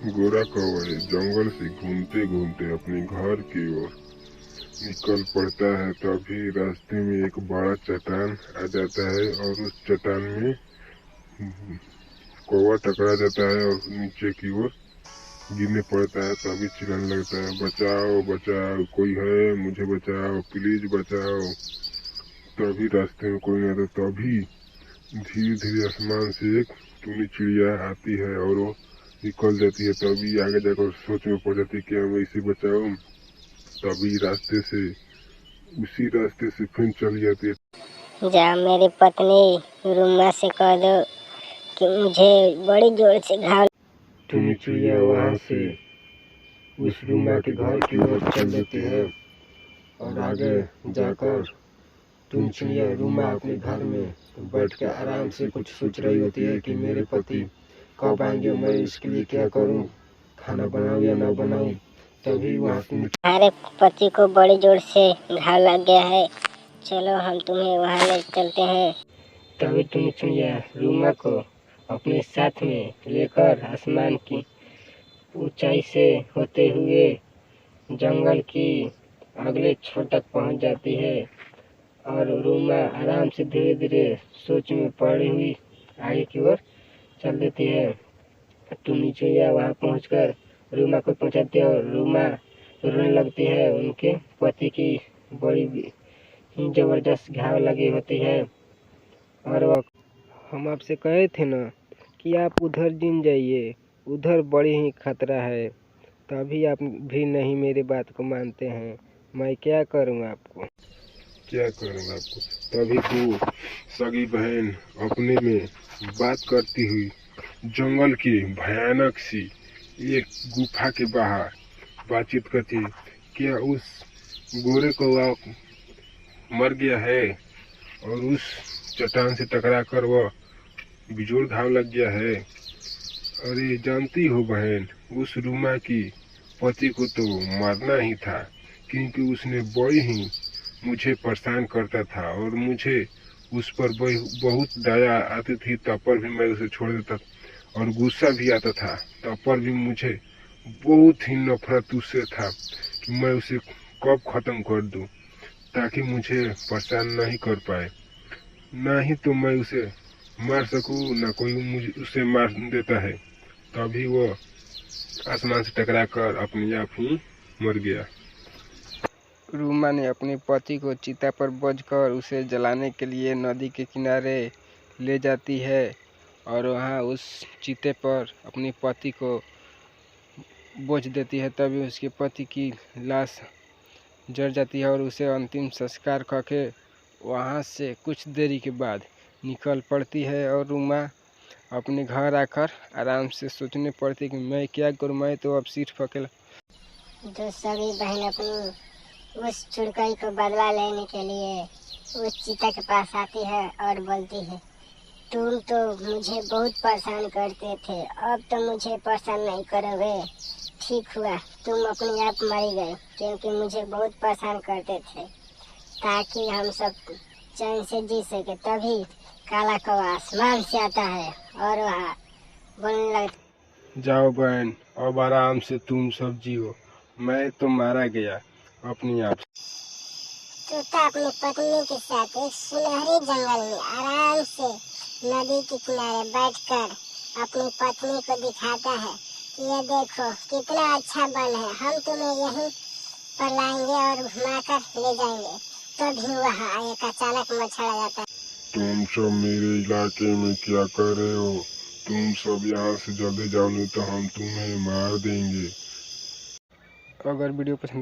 गोरा कौवा जंगल से घूमते घूमते अपने घर की ओर निकल पड़ता है। तभी रास्ते में एक बड़ा चट्टान आ जाता है और उस चट्टान में कौवा टकरा जाता है और नीचे की ओर गिरने पड़ता है। तभी चिल्लाने लगता है, बचाओ बचाओ, कोई है, मुझे बचाओ, प्लीज बचाओ। तभी रास्ते में कोई नहीं आता। तभी धीरे धीरे आसमान से एक टूनी चिड़िया आती है और वो निकल जाती है। तभी आगे जाकर सोच में पड़ जाती है कि मैं इसे बचाऊं। तभी उसी रास्ते से फिर चली जाती है। जा मेरी पत्नी रुमा से कह दो कि मुझे बड़ी जोर से घाव। टूनी चिड़िया वहाँ से उस रुमा के घर की ओर चल देती है और आगे जाकर टूनी चिड़िया रुमा अपने घर में बैठ कर आराम से कुछ सोच रही होती है कि मेरे पति कब आएंगे, मैं इसके लिए क्या करूं, खाना बनाऊं या ना बनाऊं। तभी वहाँ से हमारे पति को बड़ी जोर से घाव लग गया है, चलो हम तुम्हें वहाँ ले चलते हैं। तभी टूनी चिड़िया रुमा को अपने साथ में लेकर आसमान की ऊंचाई से होते हुए जंगल की अगले छोर तक पहुंच जाती है और रुमा आराम से धीरे धीरे सोच में पड़ी हुई आगे की ओर चल देती है। टूनी चिड़िया वहाँ पहुंचकर रुमा को पहुंचाती है और रुमा रोने लगती है। उनके पति की बड़ी जबरदस्त घाव लगी होती है और वह हम आपसे कहे थे ना कि आप उधर जिन जाइए, उधर बड़ी ही खतरा है। तभी आप भी नहीं मेरी बात को मानते हैं। मैं क्या करूं आपको? क्या करूंगा आपको? तभी तो सगी बहन अपने में बात करती हुई जंगल की भयानक सी एक गुफा के बाहर बातचीत करती, क्या उस गोरे कौवा मर गया है और उस चट्टान से टकरा कर वह बिजोड़ घाव लग गया है। अरे जानती हो बहन, उस रुमा की पति को तो मरना ही था, क्योंकि उसने बड़ी ही मुझे परेशान करता था और मुझे उस पर बहुत दया आती थी। तब पर भी मैं उसे छोड़ देता और गुस्सा भी आता था। तब पर भी मुझे बहुत ही नफरत उससे था कि मैं उसे कब खत्म कर दूं ताकि मुझे परेशान नहीं कर पाए। ना ही तो मैं उसे मार सकूं, ना कोई मुझे उसे मार देता है। तभी वो आसमान से टकरा कर अपने आप ही मर गया। रुमा ने अपने पति को चिता पर बोझकर उसे जलाने के लिए नदी के किनारे ले जाती है और वहाँ उस चिते पर अपने पति को बोझ देती है। तभी उसके पति की लाश जल जाती है और उसे अंतिम संस्कार करके वहाँ से कुछ देरी के बाद निकल पड़ती है और रुमा अपने घर आकर आराम से सोचने पड़ती कि मैं क्या करूँ, मैं तो अब सिर्फ अकेला। जो सभी बहन अपनी उस चुड़कई को बदला लेने के लिए उस चीता के पास आती है और बोलती है, तुम तो मुझे बहुत परेशान करते थे, अब तो मुझे परेशान नहीं करोगे। ठीक हुआ तुम अपने आप मर गए, क्योंकि मुझे बहुत परेशान करते थे, ताकि हम सब चैन से जी सके। तभी काला कौवा आसमान से आता है और वहाँ बोलने लगता, जाओ बहन, अब आराम से तुम सब जियो, मैं तो मारा गया अपनी आप। तोता अपनी पत्नी के साथ एक सुनहरे जंगल में आराम से नदी के किनारे बैठकर अपनी पत्नी को दिखाता है कि ये देखो कितना अच्छा वन है, हम तुम्हें यहीं पर लाएंगे और घुमाकर ले जाएंगे। तभी वहाँ एक अचानक मच्छर आ जाता है। तुम सब मेरे इलाके में क्या कर रहे हो? तुम सब यहाँ से जल्दी जाओ, नहीं तो हम तुम्हें मार देंगे। अगर वीडियो पसंद